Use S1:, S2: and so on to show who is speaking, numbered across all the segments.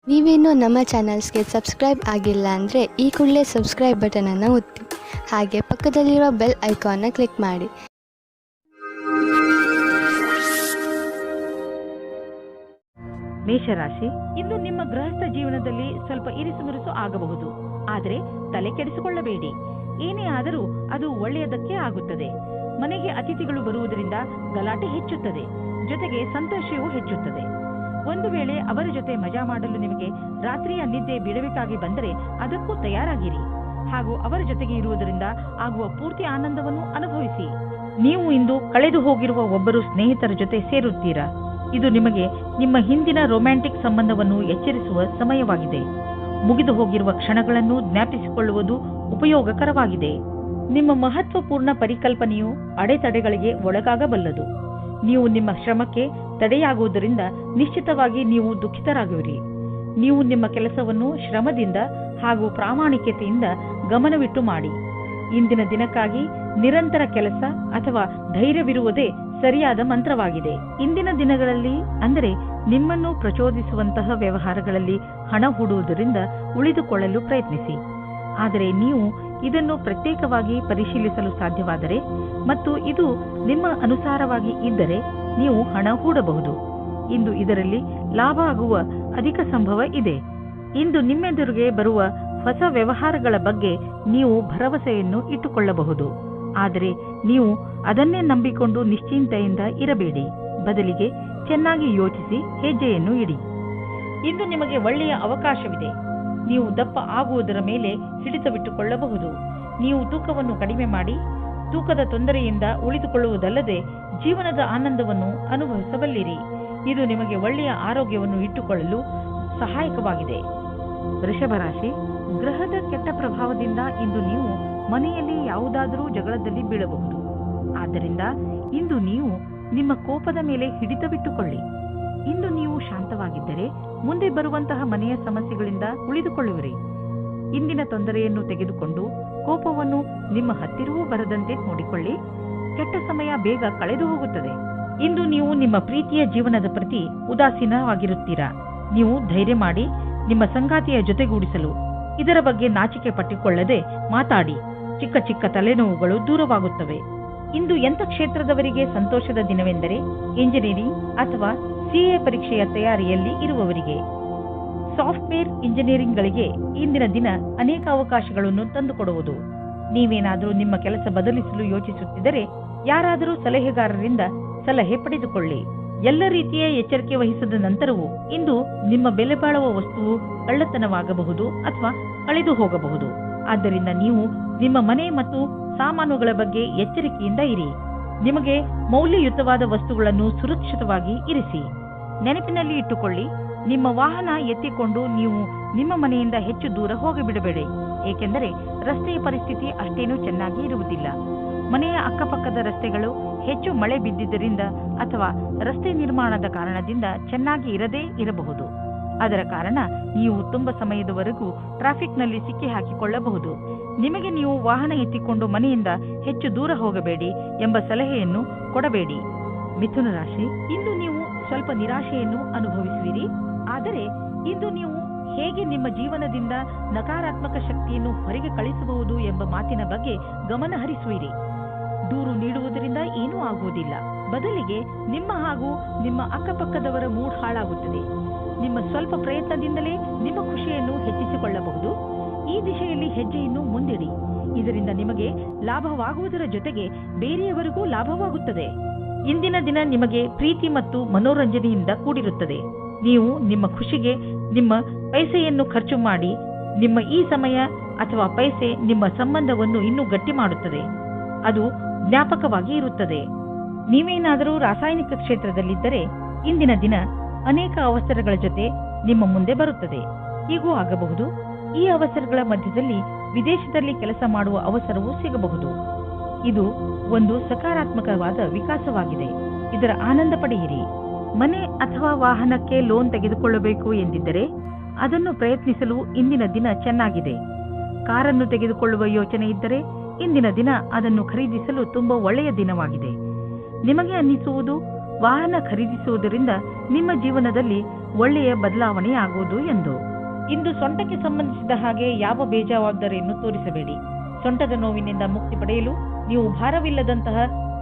S1: ನೀವೇನೂ ನಮ್ಮ ಚಾನಲ್ಸ್ಗೆ ಸಬ್ಸ್ಕ್ರೈಬ್ ಆಗಿಲ್ಲ ಅಂದರೆ ಈ ಕೂಡಲೇ ಸಬ್ಸ್ಕ್ರೈಬ್ ಬಟನನ್ನು ಒತ್ತಿ, ಹಾಗೆ ಪಕ್ಕದಲ್ಲಿರುವ ಬೆಲ್ ಐಕಾನ್ನ ಕ್ಲಿಕ್ ಮಾಡಿ.
S2: ಮೇಷರಾಶಿ, ಇಂದು ನಿಮ್ಮ ಗೃಹಸ್ಥ ಜೀವನದಲ್ಲಿ ಸ್ವಲ್ಪ ಇರಿಸುಮುರುಸು ಆಗಬಹುದು. ಆದರೆ ತಲೆ ಕೆಡಿಸಿಕೊಳ್ಳಬೇಡಿ. ಏನೇ ಆದರೂ ಅದು ಒಳ್ಳೆಯದಕ್ಕೆ ಆಗುತ್ತದೆ. ಮನೆಗೆ ಅತಿಥಿಗಳು ಬರುವುದರಿಂದ ಗಲಾಟೆ ಹೆಚ್ಚುತ್ತದೆ, ಜೊತೆಗೆ ಸಂತೋಷವೂ ಹೆಚ್ಚುತ್ತದೆ. ಒಂದು ವೇಳೆ ಅವರ ಜೊತೆ ಮಜಾ ಮಾಡಲು ನಿಮಗೆ ರಾತ್ರಿಯ ನಿದ್ದೆ ಬಿಡಬೇಕಾಗಿ ಬಂದರೆ ಅದಕ್ಕೂ ತಯಾರಾಗಿರಿ. ಹಾಗೂ ಅವರ ಜೊತೆಗೆ ಇರುವುದರಿಂದ ಆಗುವ ಪೂರ್ತಿ ಆನಂದವನ್ನು ಅನುಭವಿಸಿ. ನೀವು ಇಂದು ಕಳೆದು ಹೋಗಿರುವ ಒಬ್ಬರು ಸ್ನೇಹಿತರ ಜೊತೆ ಸೇರುತ್ತೀರಾ. ಇದು ನಿಮಗೆ ನಿಮ್ಮ ಹಿಂದಿನ ರೊಮ್ಯಾಂಟಿಕ್ ಸಂಬಂಧವನ್ನು ಎಚ್ಚರಿಸುವ ಸಮಯವಾಗಿದೆ. ಮುಗಿದು ಹೋಗಿರುವ ಕ್ಷಣಗಳನ್ನು ಜ್ಞಾಪಿಸಿಕೊಳ್ಳುವುದು ಉಪಯೋಗಕರವಾಗಿದೆ. ನಿಮ್ಮ ಮಹತ್ವಪೂರ್ಣ ಪರಿಕಲ್ಪನೆಯು ಅಡೆತಡೆಗಳಿಗೆ ಒಳಗಾಗಬಲ್ಲದು. ನೀವು ನಿಮ್ಮ ಶ್ರಮಕ್ಕೆ ತಡೆಯಾಗುವುದರಿಂದ ನಿಶ್ಚಿತವಾಗಿ ನೀವು ದುಃಖಿತರಾಗುವಿರಿ. ನೀವು ನಿಮ್ಮ ಕೆಲಸವನ್ನು ಶ್ರಮದಿಂದ ಹಾಗೂ ಪ್ರಾಮಾಣಿಕತೆಯಿಂದ ಗಮನವಿಟ್ಟು ಮಾಡಿ. ಇಂದಿನ ದಿನಕ್ಕಾಗಿ ನಿರಂತರ ಕೆಲಸ ಅಥವಾ ಧೈರ್ಯವಿರುವುದೇ ಸರಿಯಾದ ಮಂತ್ರವಾಗಿದೆ. ಇಂದಿನ ದಿನಗಳಲ್ಲಿ ಅಂದರೆ ನಿಮ್ಮನ್ನು ಪ್ರಚೋದಿಸುವಂತಹ ವ್ಯವಹಾರಗಳಲ್ಲಿ ಹಣ ಹೂಡುವುದರಿಂದ ಉಳಿದುಕೊಳ್ಳಲು ಪ್ರಯತ್ನಿಸಿ. ಆದರೆ ನೀವು ಇದನ್ನು ಪ್ರತ್ಯೇಕವಾಗಿ ಪರಿಶೀಲಿಸಲು ಸಾಧ್ಯವಾದರೆ ಮತ್ತು ಇದು ನಿಮ್ಮ ಅನುಸಾರವಾಗಿ ಇದ್ದರೆ ನೀವು ಹಣ ಹೂಡಬಹುದು. ಇಂದು ಇದರಲ್ಲಿ ಲಾಭ ಆಗುವ ಅಧಿಕ ಸಂಭವ ಇದೆ. ಇಂದು ನಿಮ್ಮೆದುರಿಗೆ ಬರುವ ಹೊಸ ವ್ಯವಹಾರಗಳ ಬಗ್ಗೆ ನೀವು ಭರವಸೆಯನ್ನು ಇಟ್ಟುಕೊಳ್ಳಬಹುದು. ಆದರೆ ನೀವು ಅದನ್ನೇ ನಂಬಿಕೊಂಡು ನಿಶ್ಚಿಂತೆಯಿಂದ ಇರಬೇಡಿ. ಬದಲಿಗೆ ಚೆನ್ನಾಗಿ ಯೋಚಿಸಿ ಹೆಜ್ಜೆಯನ್ನು ಇಡಿ. ಇಂದು ನಿಮಗೆ ಒಳ್ಳೆಯ ಅವಕಾಶವಿದೆ. ನೀವು ದಪ್ಪ ಆಗುವುದರ ಮೇಲೆ ಹಿಡಿತವಿಟ್ಟುಕೊಳ್ಳಬಹುದು. ನೀವು ತೂಕವನ್ನು ಕಡಿಮೆ ಮಾಡಿ ತೂಕದ ತೊಂದರೆಯಿಂದ ಉಳಿದುಕೊಳ್ಳುವುದಲ್ಲದೆ ಜೀವನದ ಆನಂದವನ್ನು ಅನುಭವಿಸಬಲ್ಲಿರಿ. ಇದು ನಿಮಗೆ ಒಳ್ಳೆಯ ಆರೋಗ್ಯವನ್ನು ಇಟ್ಟುಕೊಳ್ಳಲು ಸಹಾಯಕವಾಗಿದೆ. ವೃಷಭ ರಾಶಿ, ಗ್ರಹದ ಕೆಟ್ಟ ಪ್ರಭಾವದಿಂದ ಇಂದು ನೀವು ಮನೆಯಲ್ಲಿ ಯಾವುದಾದರೂ ಜಗಳದಲ್ಲಿ ಬೀಳಬಹುದು. ಆದ್ದರಿಂದ ಇಂದು ನೀವು ನಿಮ್ಮ ಕೋಪದ ಮೇಲೆ ಹಿಡಿತವಿಟ್ಟುಕೊಳ್ಳಿ. ಇಂದು ನೀವು ಶಾಂತವಾಗಿದ್ದರೆ ಮುಂದೆ ಬರುವಂತಹ ಮನೆಯ ಸಮಸ್ಯೆಗಳಿಂದ ಉಳಿದುಕೊಳ್ಳುವಿರಿ. ಇಂದಿನ ತೊಂದರೆಯನ್ನು ತೆಗೆದುಕೊಂಡು ಕೋಪವನ್ನು ನಿಮ್ಮ ಹತ್ತಿರವೂ ಬರದಂತೆ ನೋಡಿಕೊಳ್ಳಿ. ಕೆಟ್ಟ ಸಮಯ ಬೇಗ ಕಳೆದು ಹೋಗುತ್ತದೆ. ಇಂದು ನೀವು ನಿಮ್ಮ ಪ್ರೀತಿಯ ಜೀವನದ ಪ್ರತಿ ಉದಾಸೀನವಾಗಿರುತ್ತೀರಾ. ನೀವು ಧೈರ್ಯ ಮಾಡಿ ನಿಮ್ಮ ಸಂಗಾತಿಯ ಜೊತೆಗೂಡಿಸಲು ಇದರ ಬಗ್ಗೆ ನಾಚಿಕೆ ಪಟ್ಟಿಕೊಳ್ಳದೆ ಮಾತಾಡಿ. ಚಿಕ್ಕ ಚಿಕ್ಕ ತಲೆನೋವುಗಳು ದೂರವಾಗುತ್ತವೆ. ಇಂದು ಎಂಥ ಕ್ಷೇತ್ರದವರಿಗೆ ಸಂತೋಷದ ದಿನವೆಂದರೆ ಇಂಜಿನಿಯರಿಂಗ್ ಅಥವಾ ಸಿಎ ಪರೀಕ್ಷೆಯ ತಯಾರಿಯಲ್ಲಿ ಇರುವವರಿಗೆ. ಸಾಫ್ಟ್ವೇರ್ ಇಂಜಿನಿಯರಿಂಗ್ಗಳಿಗೆ ಇಂದಿನ ದಿನ ಅನೇಕ ಅವಕಾಶಗಳನ್ನು ತಂದುಕೊಡುವುದು. ನೀವೇನಾದರೂ ನಿಮ್ಮ ಕೆಲಸ ಬದಲಿಸಲು ಯೋಚಿಸುತ್ತಿದ್ದರೆ ಯಾರಾದರೂ ಸಲಹೆಗಾರರಿಂದ ಸಲಹೆ ಪಡೆದುಕೊಳ್ಳಿ. ಎಲ್ಲ ರೀತಿಯ ಎಚ್ಚರಿಕೆ ವಹಿಸಿದ ನಂತರವೂ ಇಂದು ನಿಮ್ಮ ಬೆಲೆ ಬಾಳುವ ವಸ್ತುವು ಕಳ್ಳತನವಾಗಬಹುದು ಅಥವಾ ಕಳೆದು ಹೋಗಬಹುದು. ಆದ್ದರಿಂದ ನೀವು ನಿಮ್ಮ ಮನೆ ಮತ್ತು ಸಾಮಾನುಗಳ ಬಗ್ಗೆ ಎಚ್ಚರಿಕೆಯಿಂದ ಇರಿ. ನಿಮಗೆ ಮೌಲ್ಯಯುತವಾದ ವಸ್ತುಗಳನ್ನು ಸುರಕ್ಷಿತವಾಗಿ ಇರಿಸಿ. ನೆನಪಿನಲ್ಲಿ ಇಟ್ಟುಕೊಳ್ಳಿ, ನಿಮ್ಮ ವಾಹನ ಎತ್ತಿಕೊಂಡು ನೀವು ನಿಮ್ಮ ಮನೆಯಿಂದ ಹೆಚ್ಚು ದೂರ ಹೋಗಿಬಿಡಬೇಡಿ. ಏಕೆಂದರೆ ರಸ್ತೆಯ ಪರಿಸ್ಥಿತಿ ಅಷ್ಟೇನೂ ಚೆನ್ನಾಗಿ ಇರುವುದಿಲ್ಲ. ಮನೆಯ ಅಕ್ಕಪಕ್ಕದ ರಸ್ತೆಗಳು ಹೆಚ್ಚು ಮಳೆ ಬಿದ್ದಿದ್ದರಿಂದ ಅಥವಾ ರಸ್ತೆ ನಿರ್ಮಾಣದ ಕಾರಣದಿಂದ ಚೆನ್ನಾಗಿ ಇರದೇ ಇರಬಹುದು. ಅದರ ಕಾರಣ ನೀವು ತುಂಬ ಸಮಯದವರೆಗೂ ಟ್ರಾಫಿಕ್ನಲ್ಲಿ ಸಿಕ್ಕಿ ಹಾಕಿಕೊಳ್ಳಬಹುದು. ನಿಮಗೆ ನೀವು ವಾಹನ ಎತ್ತಿಕೊಂಡು ಮನೆಯಿಂದ ಹೆಚ್ಚು ದೂರ ಹೋಗಬೇಡಿ ಎಂಬ ಸಲಹೆಯನ್ನು ಕೊಡಬೇಡಿ. ಮಿಥುನ ರಾಶಿ, ಇಂದು ನೀವು ಸ್ವಲ್ಪ ನಿರಾಶೆಯನ್ನು ಅನುಭವಿಸುವಿರಿ. ಆದರೆ ಇಂದು ನೀವು ಹೇಗೆ ನಿಮ್ಮ ಜೀವನದಿಂದ ನಕಾರಾತ್ಮಕ ಶಕ್ತಿಯನ್ನು ಹೊರಗೆ ಕಳಿಸಬಹುದು ಎಂಬ ಮಾತಿನ ಬಗ್ಗೆ ಗಮನ ಹರಿಸುವಿರಿ. ದೂರು ನೀಡುವುದರಿಂದ ಏನೂ ಆಗುವುದಿಲ್ಲ. ಬದಲಿಗೆ ನಿಮ್ಮ ಹಾಗೂ ನಿಮ್ಮ ಅಕ್ಕಪಕ್ಕದವರ ಮೂಡ್ ಹಾಳಾಗುತ್ತದೆ. ನಿಮ್ಮ ಸ್ವಲ್ಪ ಪ್ರಯತ್ನದಿಂದಲೇ ನಿಮ್ಮ ಖುಷಿಯನ್ನು ಹೆಚ್ಚಿಸಿಕೊಳ್ಳಬಹುದು. ಈ ದಿಶೆಯಲ್ಲಿ ಹೆಜ್ಜೆಯನ್ನು ಮುಂದಿಡಿ. ಇದರಿಂದ ನಿಮಗೆ ಲಾಭವಾಗುವುದರ ಜೊತೆಗೆ ಬೇರೆಯವರಿಗೂ ಲಾಭವಾಗುತ್ತದೆ. ಇಂದಿನ ದಿನ ನಿಮಗೆ ಪ್ರೀತಿ ಮತ್ತು ಮನೋರಂಜನೆಯಿಂದ ಕೂಡಿರುತ್ತದೆ. ನೀವು ನಿಮ್ಮ ಖುಷಿಗೆ ನಿಮ್ಮ ಪೈಸೆಯನ್ನು ಖರ್ಚು ಮಾಡಿ ನಿಮ್ಮ ಈ ಸಮಯ ಅಥವಾ ಪೈಸೆ ನಿಮ್ಮ ಸಂಬಂಧವನ್ನು ಇನ್ನೂ ಗಟ್ಟಿ ಮಾಡುತ್ತದೆ. ಅದು ಜ್ಞಾಪಕವಾಗಿ ಇರುತ್ತದೆ. ನೀವೇನಾದರೂ ರಾಸಾಯನಿಕ ಕ್ಷೇತ್ರದಲ್ಲಿದ್ದರೆ ಇಂದಿನ ದಿನ ಅನೇಕ ಅವಸರಗಳ ಜೊತೆ ನಿಮ್ಮ ಮುಂದೆ ಬರುತ್ತದೆ. ಹೀಗೂ ಆಗಬಹುದು. ಈ ಅವಸರಗಳ ಮಧ್ಯದಲ್ಲಿ ವಿದೇಶದಲ್ಲಿ ಕೆಲಸ ಮಾಡುವ ಅವಸರವೂ ಸಿಗಬಹುದು. ಇದು ಒಂದು ಸಕಾರಾತ್ಮಕವಾದ ವಿಕಾಸವಾಗಿದೆ. ಇದರ ಆನಂದ ಪಡೆಯಿರಿ. ಮನೆ ಅಥವಾ ವಾಹನಕ್ಕೆ ಲೋನ್ ತೆಗೆದುಕೊಳ್ಳಬೇಕು ಎಂದಿದ್ದರೆ ಅದನ್ನು ಪ್ರಯತ್ನಿಸಲು ಇಂದಿನ ದಿನ ಚೆನ್ನಾಗಿದೆ. ಕಾರನ್ನು ತೆಗೆದುಕೊಳ್ಳುವ ಯೋಚನೆ ಇದ್ದರೆ ಇಂದಿನ ದಿನ ಅದನ್ನು ಖರೀದಿಸಲು ತುಂಬಾ ಒಳ್ಳೆಯ ದಿನವಾಗಿದೆ. ನಿಮಗೆ ಅನ್ನಿಸುವುದು ವಾಹನ ಖರೀದಿಸುವುದರಿಂದ ನಿಮ್ಮ ಜೀವನದಲ್ಲಿ ಒಳ್ಳೆಯ ಬದಲಾವಣೆ ಆಗುವುದು ಎಂದು. ಇಂದು ಸೊಂಟಕ್ಕೆ ಸಂಬಂಧಿಸಿದ ಹಾಗೆ ಯಾವ ಬೇಜವಾಬ್ದಾರಿಯನ್ನು ತೋರಿಸಬೇಡಿ. ಸೊಂಟದ ನೋವಿನಿಂದ ಮುಕ್ತಿ ಪಡೆಯಲು ನೀವು ಭಾರವಿಲ್ಲದಂತಹ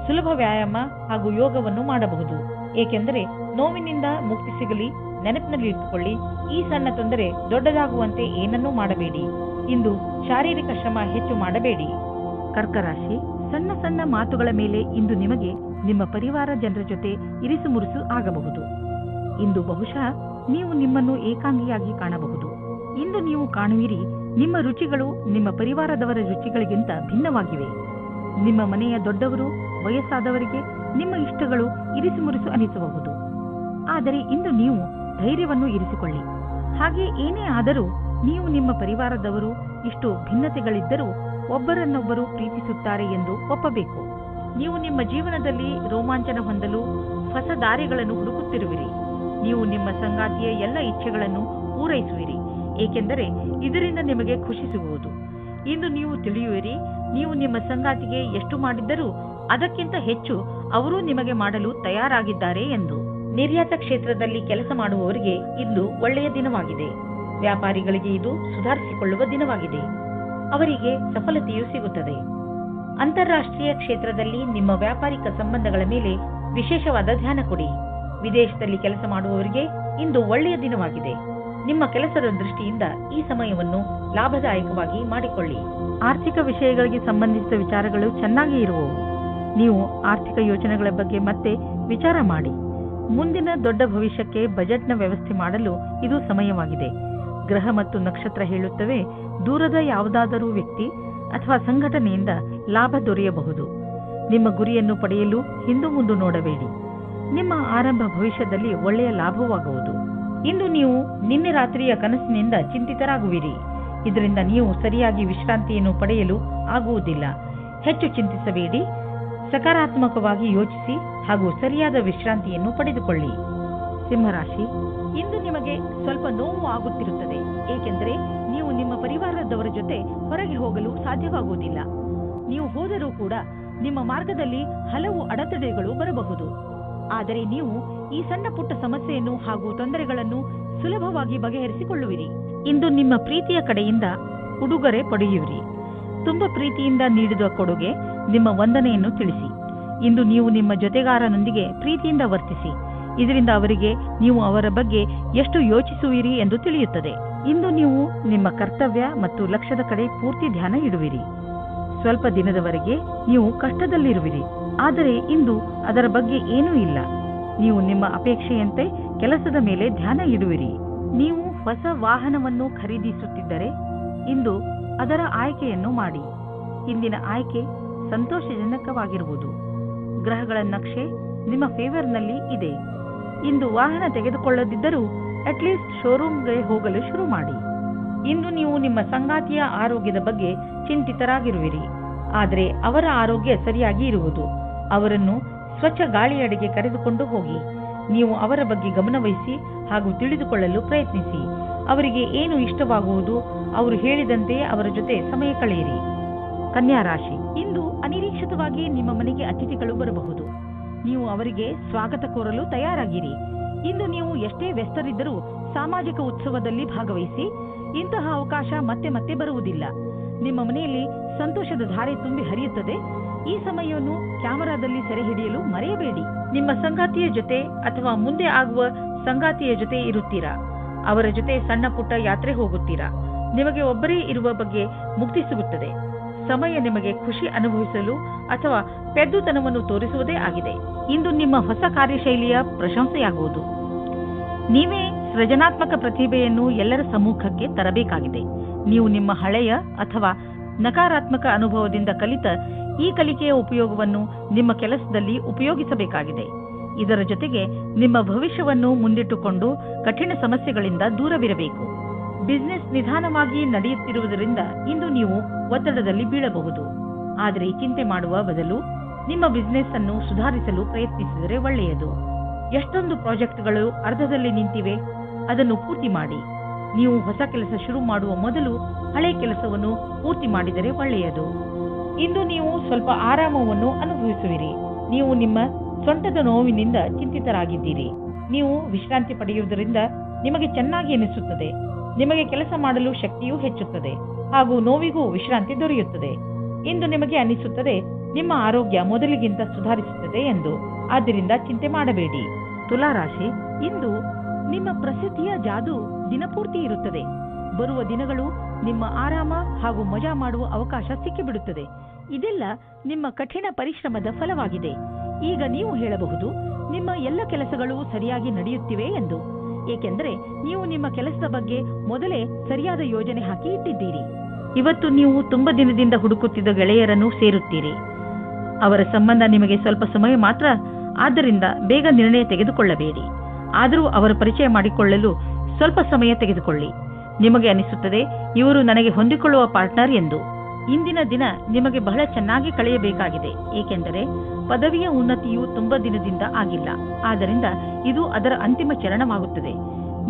S2: ಸುಲಭ ವ್ಯಾಯಾಮ ಹಾಗೂ ಯೋಗವನ್ನು ಮಾಡಬಹುದು. ಏಕೆಂದರೆ ನೋವಿನಿಂದ ಮುಕ್ತಿ ಸಿಗಲಿ ನೆನಪಿನಲ್ಲಿ ಇಟ್ಟುಕೊಳ್ಳಿ, ಈ ಸಣ್ಣ ತೊಂದರೆ ದೊಡ್ಡದಾಗುವಂತೆ ಏನನ್ನೂ ಮಾಡಬೇಡಿ. ಇಂದು ಶಾರೀರಿಕ ಶ್ರಮ ಹೆಚ್ಚು ಮಾಡಬೇಡಿ. ಕರ್ಕರಾಶಿ, ಸಣ್ಣ ಸಣ್ಣ ಮಾತುಗಳ ಮೇಲೆ ಇಂದು ನಿಮಗೆ ನಿಮ್ಮ ಪರಿವಾರ ಜನರ ಜೊತೆ ಇರಿಸು ಮುರುಸು ಆಗಬಹುದು. ಇಂದು ಬಹುಶಃ ನೀವು ನಿಮ್ಮನ್ನು ಏಕಾಂಗಿಯಾಗಿ ಕಾಣಬಹುದು. ಇಂದು ನೀವು ಕಾಣುವಿರಿ, ನಿಮ್ಮ ರುಚಿಗಳು ನಿಮ್ಮ ಪರಿವಾರದವರ ರುಚಿಗಳಿಗಿಂತ ಭಿನ್ನವಾಗಿವೆ. ನಿಮ್ಮ ಮನೆಯ ದೊಡ್ಡವರು, ವಯಸ್ಸಾದವರಿಗೆ ನಿಮ್ಮ ಇಷ್ಟಗಳು ಇರಿಸು ಮುರುಸು ಅನಿಸಬಹುದು. ಆದರೆ ಇಂದು ನೀವು ಧೈರ್ಯವನ್ನು ಇರಿಸಿಕೊಳ್ಳಿ. ಹಾಗೆ ಏನೇ ಆದರೂ ನೀವು ನಿಮ್ಮ ಪರಿವಾರದವರು ಇಷ್ಟು ಭಿನ್ನತೆಗಳಿದ್ದರೂ ಒಬ್ಬರನ್ನೊಬ್ಬರು ಪ್ರೀತಿಸುತ್ತಾರೆ ಎಂದು ಒಪ್ಪಬೇಕು. ನೀವು ನಿಮ್ಮ ಜೀವನದಲ್ಲಿ ರೋಮಾಂಚನ ಹೊಂದಲು ಹೊಸ ದಾರಿಗಳನ್ನು ಹುಡುಕುತ್ತಿರುವಿರಿ. ನೀವು ನಿಮ್ಮ ಸಂಗಾತಿಯ ಎಲ್ಲ ಇಚ್ಛೆಗಳನ್ನು ಪೂರೈಸುವಿರಿ, ಏಕೆಂದರೆ ಇದರಿಂದ ನಿಮಗೆ ಖುಷಿ ಸಿಗುವುದು. ಇಂದು ನೀವು ತಿಳಿಯುವಿರಿ, ನೀವು ನಿಮ್ಮ ಸಂಗಾತಿಗೆ ಎಷ್ಟು ಮಾಡಿದ್ದರೂ ಅದಕ್ಕಿಂತ ಹೆಚ್ಚು ಅವರು ನಿಮಗೆ ಮಾಡಲು ತಯಾರಾಗಿದ್ದಾರೆ ಎಂದು. ನಿರ್ಯಾತ ಕ್ಷೇತ್ರದಲ್ಲಿ ಕೆಲಸ ಮಾಡುವವರಿಗೆ ಇಂದು ಒಳ್ಳೆಯ ದಿನವಾಗಿದೆ. ವ್ಯಾಪಾರಿಗಳಿಗೆ ಇದು ಸುಧಾರಿಸಿಕೊಳ್ಳುವ ದಿನವಾಗಿದೆ. ಅವರಿಗೆ ಸಫಲತೆಯೂ ಸಿಗುತ್ತದೆ. ಅಂತಾರಾಷ್ಟ್ರೀಯ ಕ್ಷೇತ್ರದಲ್ಲಿ ನಿಮ್ಮ ವ್ಯಾಪಾರಿಕ ಸಂಬಂಧಗಳ ಮೇಲೆ ವಿಶೇಷವಾದ ಧ್ಯಾನ ಕೊಡಿ. ವಿದೇಶದಲ್ಲಿ ಕೆಲಸ ಮಾಡುವವರಿಗೆ ಇಂದು ಒಳ್ಳೆಯ ದಿನವಾಗಿದೆ. ನಿಮ್ಮ ಕೆಲಸದ ದೃಷ್ಟಿಯಿಂದ ಈ ಸಮಯವನ್ನು ಲಾಭದಾಯಕವಾಗಿ ಮಾಡಿಕೊಳ್ಳಿ. ಆರ್ಥಿಕ ವಿಷಯಗಳಿಗೆ ಸಂಬಂಧಿಸಿದ ವಿಚಾರಗಳು ಚೆನ್ನಾಗಿ ಇರುವವು. ನೀವು ಆರ್ಥಿಕ ಯೋಜನೆಗಳ ಬಗ್ಗೆ ಮತ್ತೆ ವಿಚಾರ ಮಾಡಿ. ಮುಂದಿನ ದೊಡ್ಡ ಭವಿಷ್ಯಕ್ಕೆ ಬಜೆಟ್ನ ವ್ಯವಸ್ಥೆ ಮಾಡಲು ಇದು ಸಮಯವಾಗಿದೆ. ಗ್ರಹ ಮತ್ತು ನಕ್ಷತ್ರ ಹೇಳುತ್ತವೆ, ದೂರದ ಯಾವುದಾದರೂ ವ್ಯಕ್ತಿ ಅಥವಾ ಸಂಘಟನೆಯಿಂದ ಲಾಭ ದೊರೆಯಬಹುದು. ನಿಮ್ಮ ಗುರಿಯನ್ನು ಪಡೆಯಲು ಹಿಂದು ಮುಂದು ನೋಡಬೇಡಿ. ನಿಮ್ಮ ಆರಂಭ ಭವಿಷ್ಯದಲ್ಲಿ ಒಳ್ಳೆಯ ಲಾಭವಾಗುವುದು. ಇಂದು ನೀವು ನಿನ್ನೆ ರಾತ್ರಿಯ ಕನಸಿನಿಂದ ಚಿಂತಿತರಾಗುವಿರಿ. ಇದರಿಂದ ನೀವು ಸರಿಯಾಗಿ ವಿಶ್ರಾಂತಿಯನ್ನು ಪಡೆಯಲು ಆಗುವುದಿಲ್ಲ. ಹೆಚ್ಚು ಚಿಂತಿಸಬೇಡಿ. ಸಕಾರಾತ್ಮಕವಾಗಿ ಯೋಚಿಸಿ ಹಾಗೂ ಸರಿಯಾದ ವಿಶ್ರಾಂತಿಯನ್ನು ಪಡೆದುಕೊಳ್ಳಿ. ಸಿಂಹರಾಶಿ, ಇಂದು ನಿಮಗೆ ಸ್ವಲ್ಪ ನೋವು ಆಗುತ್ತಿರುತ್ತದೆ. ಏಕೆಂದರೆ ನೀವು ನಿಮ್ಮ ಪರಿವಾರದವರ ಜೊತೆ ಹೊರಗೆ ಹೋಗಲು ಸಾಧ್ಯವಾಗುವುದಿಲ್ಲ. ನೀವು ಹೋದರೂ ಕೂಡ ನಿಮ್ಮ ಮಾರ್ಗದಲ್ಲಿ ಹಲವು ಅಡೆತಡೆಗಳು ಬರಬಹುದು. ಆದರೆ ನೀವು ಈ ಸಣ್ಣ ಪುಟ್ಟ ಸಮಸ್ಯೆಯನ್ನು ಹಾಗೂ ತೊಂದರೆಗಳನ್ನು ಸುಲಭವಾಗಿ ಬಗೆಹರಿಸಿಕೊಳ್ಳುವಿರಿ. ಇಂದು ನಿಮ್ಮ ಪ್ರೀತಿಯ ಕಡೆಯಿಂದ ಉಡುಗೊರೆ ಪಡೆಯುವಿರಿ. ತುಂಬಾ ಪ್ರೀತಿಯಿಂದ ನೀಡಿದ ಕೊಡುಗೆ ನಿಮ್ಮ ವಂದನೆಯನ್ನು ತಿಳಿಸಿ. ಇಂದು ನೀವು ನಿಮ್ಮ ಜೊತೆಗಾರನೊಂದಿಗೆ ಪ್ರೀತಿಯಿಂದ ವರ್ತಿಸಿ. ಇದರಿಂದ ಅವರಿಗೆ ನೀವು ಅವರ ಬಗ್ಗೆ ಎಷ್ಟು ಯೋಚಿಸುವಿರಿ ಎಂದು ತಿಳಿಯುತ್ತದೆ. ಇಂದು ನೀವು ನಿಮ್ಮ ಕರ್ತವ್ಯ ಮತ್ತು ಲಕ್ಷ್ಯದ ಕಡೆ ಪೂರ್ತಿ ಧ್ಯಾನ ಇಡುವಿರಿ. ಸ್ವಲ್ಪ ದಿನದವರೆಗೆ ನೀವು ಕಷ್ಟದಲ್ಲಿರುವಿರಿ, ಆದರೆ ಇಂದು ಅದರ ಬಗ್ಗೆ ಏನೂ ಇಲ್ಲ. ನೀವು ನಿಮ್ಮ ಅಪೇಕ್ಷೆಯಂತೆ ಕೆಲಸದ ಮೇಲೆ ಧ್ಯಾನ ಇಡುವಿರಿ. ನೀವು ಹೊಸ ವಾಹನವನ್ನು ಖರೀದಿಸುತ್ತಿದ್ದರೆ ಇಂದು ಅದರ ಆಯ್ಕೆಯನ್ನು ಮಾಡಿ. ಇಂದಿನ ಆಯ್ಕೆ ಸಂತೋಷಜನಕವಾಗಿರುವುದು. ಗ್ರಹಗಳ ನಕ್ಷೆ ನಿಮ್ಮ ಫೇವರ್ನಲ್ಲಿ ಇದೆ. ಇಂದು ವಾಹನ ತೆಗೆದುಕೊಳ್ಳದಿದ್ದರೂ ಅಟ್ಲೀಸ್ಟ್ ಶೋರೂಮ್ಗೆ ಹೋಗಲು ಶುರು ಮಾಡಿ. ಇಂದು ನೀವು ನಿಮ್ಮ ಸಂಗಾತಿಯ ಆರೋಗ್ಯದ ಬಗ್ಗೆ ಚಿಂತಿತರಾಗಿರುವಿರಿ, ಆದರೆ ಅವರ ಆರೋಗ್ಯ ಸರಿಯಾಗಿ ಇರುವುದು. ಅವರನ್ನು ಸ್ವಚ್ಛ ಗಾಳಿಯಡೆಗೆ ಕರೆದುಕೊಂಡು ಹೋಗಿ. ನೀವು ಅವರ ಬಗ್ಗೆ ಗಮನವಹಿಸಿ ಹಾಗೂ ತಿಳಿದುಕೊಳ್ಳಲು ಪ್ರಯತ್ನಿಸಿ. ಅವರಿಗೆ ಏನು ಇಷ್ಟವಾಗುವುದು ಅವರು ಹೇಳಿದಂತೆ ಅವರ ಜೊತೆ ಸಮಯ ಕಳೆಯಿರಿ. ಕನ್ಯಾ ರಾಶಿ, ಇಂದು ಅನಿರೀಕ್ಷಿತವಾಗಿ ನಿಮ್ಮ ಮನೆಗೆ ಅತಿಥಿಗಳು ಬರಬಹುದು. ನೀವು ಅವರಿಗೆ ಸ್ವಾಗತ ಕೋರಲು ತಯಾರಾಗಿರಿ. ಇಂದು ನೀವು ಎಷ್ಟೇ ವ್ಯಸ್ತರಿದ್ದರೂ ಸಾಮಾಜಿಕ ಉತ್ಸವದಲ್ಲಿ ಭಾಗವಹಿಸಿ. ಇಂತಹ ಅವಕಾಶ ಮತ್ತೆ ಮತ್ತೆ ಬರುವುದಿಲ್ಲ. ನಿಮ್ಮ ಮನೆಯಲ್ಲಿ ಸಂತೋಷದ ಧಾರೆ ತುಂಬಿ ಹರಿಯುತ್ತದೆ. ಈ ಸಮಯವನ್ನು ಕ್ಯಾಮೆರಾದಲ್ಲಿ ಸೆರೆ ಹಿಡಿಯಲು ಮರೆಯಬೇಡಿ. ನಿಮ್ಮ ಸಂಗಾತಿಯ ಜೊತೆ ಅಥವಾ ಮುಂದೆ ಆಗುವ ಸಂಗಾತಿಯ ಜೊತೆ ಇರುತ್ತೀರಾ. ಅವರ ಜೊತೆ ಸಣ್ಣ ಪುಟ್ಟ ಯಾತ್ರೆ ಹೋಗುತ್ತೀರಾ. ನಿಮಗೆ ಒಬ್ಬರೇ ಇರುವ ಬಗ್ಗೆ ಮುಕ್ತಿ ಸಿಗುತ್ತದೆ. ಸಮಯ ನಿಮಗೆ ಖುಷಿ ಅನುಭವಿಸಲು ಅಥವಾ ಪೆದ್ದುತನವನ್ನು ತೋರಿಸುವುದೇ ಆಗಿದೆ. ಇಂದು ನಿಮ್ಮ ಹೊಸ ಕಾರ್ಯಶೈಲಿಯ ಪ್ರಶಂಸೆಯಾಗುವುದು. ನೀವೇ ಸೃಜನಾತ್ಮಕ ಪ್ರತಿಭೆಯನ್ನು ಎಲ್ಲರ ಸಮ್ಮುಖಕ್ಕೆ ತರಬೇಕಾಗಿದೆ. ನೀವು ನಿಮ್ಮ ಹಳೆಯ ಅಥವಾ ನಕಾರಾತ್ಮಕ ಅನುಭವದಿಂದ ಕಲಿತ ಈ ಕಲಿಕೆಯ ಉಪಯೋಗವನ್ನು ನಿಮ್ಮ ಕೆಲಸದಲ್ಲಿ ಉಪಯೋಗಿಸಬೇಕಾಗಿದೆ. ಇದರ ಜೊತೆಗೆ ನಿಮ್ಮ ಭವಿಷ್ಯವನ್ನು ಮುಂದಿಟ್ಟುಕೊಂಡು ಕಠಿಣ ಸಮಸ್ಯೆಗಳಿಂದ ದೂರವಿರಬೇಕು. ಬಿಸಿನೆಸ್ ನಿಧಾನವಾಗಿ ನಡೆಯುತ್ತಿರುವುದರಿಂದ ಇಂದು ನೀವು ಒತ್ತಡದಲ್ಲಿ ಬೀಳಬಹುದು. ಆದರೆ ಚಿಂತೆ ಮಾಡುವ ಬದಲು ನಿಮ್ಮ ಬಿಸಿನೆಸ್ ಅನ್ನು ಸುಧಾರಿಸಲು ಪ್ರಯತ್ನಿಸಿದರೆ ಒಳ್ಳೆಯದು. ಎಷ್ಟೊಂದು ಪ್ರಾಜೆಕ್ಟ್ಗಳು ಅರ್ಧದಲ್ಲಿ ನಿಂತಿವೆ, ಅದನ್ನು ಪೂರ್ತಿ ಮಾಡಿ. ನೀವು ಹೊಸ ಕೆಲಸ ಶುರು ಮಾಡುವ ಮೊದಲು ಹಳೆ ಕೆಲಸವನ್ನು ಪೂರ್ತಿ ಮಾಡಿದರೆ ಒಳ್ಳೆಯದು. ಇಂದು ನೀವು ಸ್ವಲ್ಪ ಆರಾಮವನ್ನು ಅನುಭವಿಸುವಿರಿ. ನೀವು ನಿಮ್ಮ ಸೊಂಟದ ನೋವಿನಿಂದ ಚಿಂತಿತರಾಗಿದ್ದೀರಿ. ನೀವು ವಿಶ್ರಾಂತಿ ಪಡೆಯುವುದರಿಂದ ನಿಮಗೆ ಚೆನ್ನಾಗಿ ಎನಿಸುತ್ತದೆ. ನಿಮಗೆ ಕೆಲಸ ಮಾಡಲು ಶಕ್ತಿಯೂ ಹೆಚ್ಚುತ್ತದೆ ಹಾಗೂ ನೋವಿಗೂ ವಿಶ್ರಾಂತಿ ದೊರೆಯುತ್ತದೆ. ಇಂದು ನಿಮಗೆ ಅನಿಸುತ್ತದೆ ನಿಮ್ಮ ಆರೋಗ್ಯ ಮೊದಲಿಗಿಂತ ಸುಧಾರಿಸುತ್ತದೆ ಎಂದು. ಆದ್ದರಿಂದ ಚಿಂತೆ ಮಾಡಬೇಡಿ. ತುಲಾ ರಾಶಿ, ಇಂದು ನಿಮ್ಮ ಪ್ರಸಿದ್ಧಿಯ ಜಾದು ದಿನಪೂರ್ತಿ ಇರುತ್ತದೆ. ಬರುವ ದಿನಗಳು ನಿಮ್ಮ ಆರಾಮ ಹಾಗೂ ಮಜಾ ಮಾಡುವ ಅವಕಾಶ ಸಿಕ್ಕಿಬಿಡುತ್ತದೆ. ಇದೆಲ್ಲ ನಿಮ್ಮ ಕಠಿಣ ಪರಿಶ್ರಮದ ಫಲವಾಗಿದೆ. ಈಗ ನೀವು ಹೇಳಬಹುದು ನಿಮ್ಮ ಎಲ್ಲ ಕೆಲಸಗಳು ಸರಿಯಾಗಿ ನಡೆಯುತ್ತಿವೆ ಎಂದು. ಏಕೆಂದರೆ ನೀವು ನಿಮ್ಮ ಕೆಲಸದ ಬಗ್ಗೆ ಮೊದಲೇ ಸರಿಯಾದ ಯೋಜನೆ ಹಾಕಿ ಇಟ್ಟಿದ್ದೀರಿ. ಇವತ್ತು ನೀವು ತುಂಬ ದಿನದಿಂದ ಹುಡುಕುತ್ತಿದ್ದ ಗೆಳೆಯರನ್ನು ಸೇರುತ್ತೀರಿ. ಅವರ ಸಂಬಂಧ ನಿಮಗೆ ಸ್ವಲ್ಪ ಸಮಯ ಮಾತ್ರ, ಆದ್ದರಿಂದ ಬೇಗ ನಿರ್ಣಯ ತೆಗೆದುಕೊಳ್ಳಬೇಡಿ. ಆದರೂ ಅವರ ಪರಿಚಯ ಮಾಡಿಕೊಳ್ಳಲು ಸ್ವಲ್ಪ ಸಮಯ ತೆಗೆದುಕೊಳ್ಳಿ. ನಿಮಗೆ ಅನಿಸುತ್ತದೆ ಇವರು ನನಗೆ ಹೊಂದಿಕೊಳ್ಳುವ ಪಾರ್ಟ್ನರ್ ಎಂದು. ಇಂದಿನ ದಿನ ನಿಮಗೆ ಬಹಳ ಚೆನ್ನಾಗಿ ಕಳೆಯಬೇಕಾಗಿದೆ. ಏಕೆಂದರೆ ಪದವಿಯ ಉನ್ನತಿಯು ತುಂಬಾ ದಿನದಿಂದ ಆಗಿಲ್ಲ. ಆದ್ದರಿಂದ ಇದು ಅದರ ಅಂತಿಮ ಚರಣವಾಗುತ್ತದೆ.